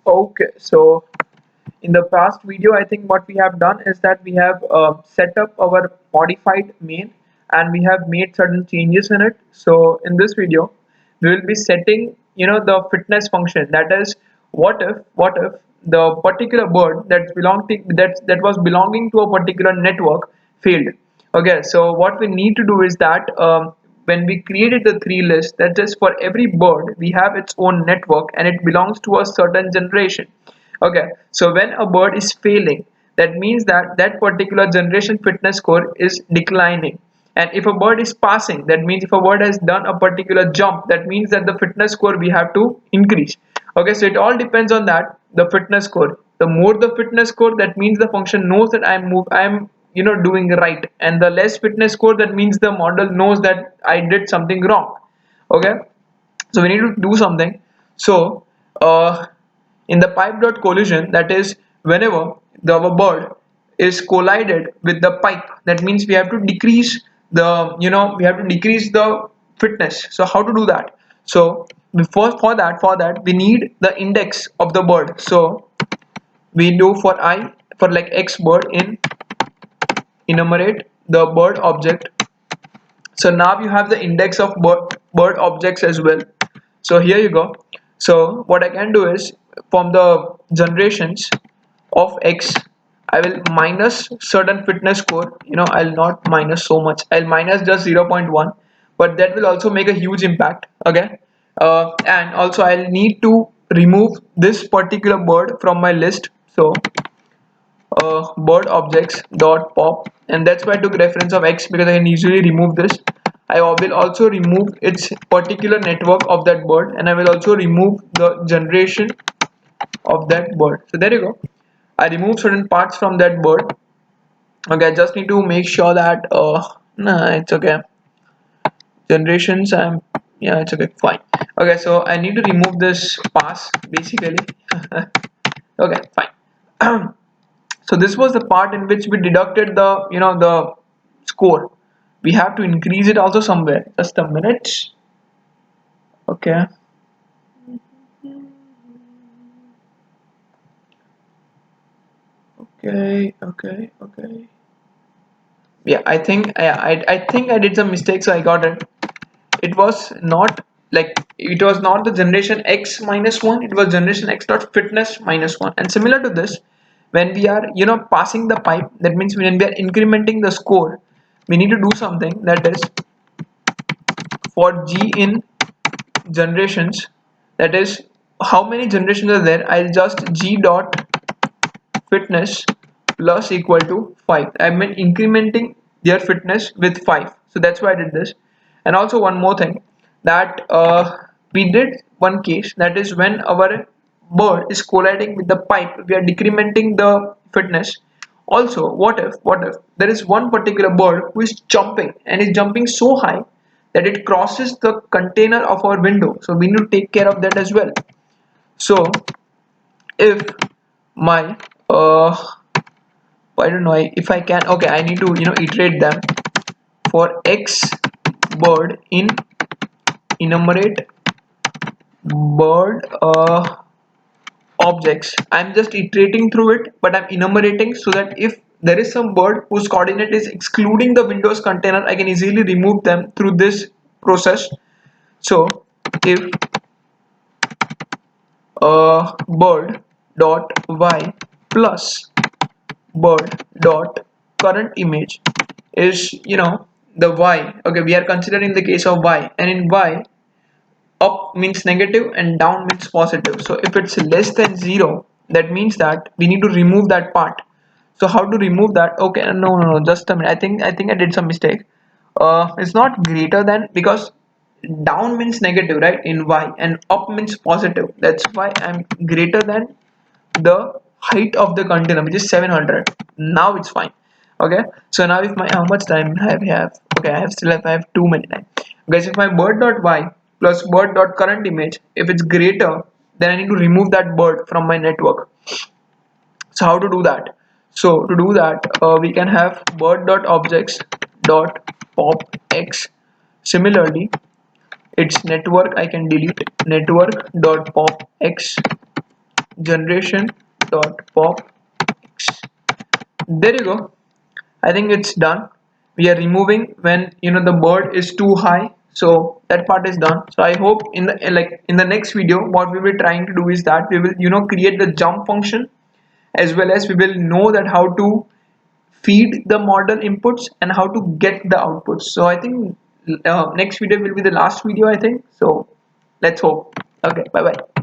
Okay, so in the past video, I think what we have done is that we have set up our modified main and we have made certain changes in it. So in this video, we will be setting, the fitness function. That is, what if the particular bird that was belonging to a particular network failed. Okay, so what we need to do is that when we created the three list, that is for every bird, we have its own network and it belongs to a certain generation. Okay, so when a bird is failing, that means that that particular generation fitness score is declining. And if a bird is passing, that means if a bird has done a particular jump, that means that the fitness score we have to increase. Okay, so it all depends on that, the fitness score. The more the fitness score, that means the function knows that I'm doing right, and the less fitness score, that means the model knows that I did something wrong. Okay, so we need to do something. So in the pipe dot collision, that is whenever our bird is collided with the pipe, that means we have to decrease the fitness. So how to do that? So before for that we need the index of the bird. So we do for like x bird in enumerate the bird object. So now you have the index of bird objects as well. So here you go. So what I can do is, from the generations of x, I will minus certain fitness score. I'll not minus so much, I'll minus just 0.1, but that will also make a huge impact. Okay, and also I'll need to remove this particular bird from my list. So bird objects dot pop, and that's why I took reference of x, because I can easily remove this. I will also remove its particular network of that bird, and I will also remove the generation of that bird. So there you go, I removed certain parts from that bird. Okay, I just need to make sure that nah, it's okay, generations, yeah, it's okay, fine. Okay, so I need to remove this pass basically. Okay, fine. So this was the part in which we deducted the score. We have to increase it also somewhere. Just a minute. Okay. Okay. Yeah, I think I did some mistakes, so I got it. It was not the generation x minus 1, it was generation x dot fitness minus 1. And similar to this, when we are passing the pipe, that means when we are incrementing the score, we need to do something, that is for g in generations, that is how many generations are there, I'll just g dot fitness plus equal to 5. I've been incrementing their fitness with 5, so that's why I did this. And also one more thing, that we did one case, that is when our bird is colliding with the pipe, we are decrementing the fitness. Also, what if there is one particular bird who is jumping and is jumping so high that it crosses the container of our window, so we need to take care of that as well. So if my I don't know if I can. Okay, I need to iterate them. For x bird in enumerate bird objects, I'm just iterating through it, but I'm enumerating so that if there is some bird whose coordinate is excluding the Windows container, I can easily remove them through this process. So if bird dot y plus bird dot current image is the y. Okay, we are considering the case of y, and in y, up means negative and down means positive. So if it's less than 0, that means that we need to remove that part. So how to remove that? Okay, no, just a minute, I think I did some mistake. It's not greater than, because down means negative, right, in y, and up means positive. That's why I'm greater than the height of the container, which is 700. Now it's fine. Okay, so now if my, how much time have okay, I have too many time. Guys, if my bird dot y plus bird dot current image, if it's greater, then I need to remove that bird from my network. So how to do that? So to do that, we can have bird dot objects dot pop x. Similarly, its network I can delete, network dot pop x. generation dot pop x. There you go. I think it's done. We are removing when the bird is too high, so that part is done. So I hope in the next video what we will be trying to do is that we will create the jump function, as well as we will know that how to feed the model inputs and how to get the outputs. So I think next video will be the last video, I think. So let's hope. Okay, bye bye.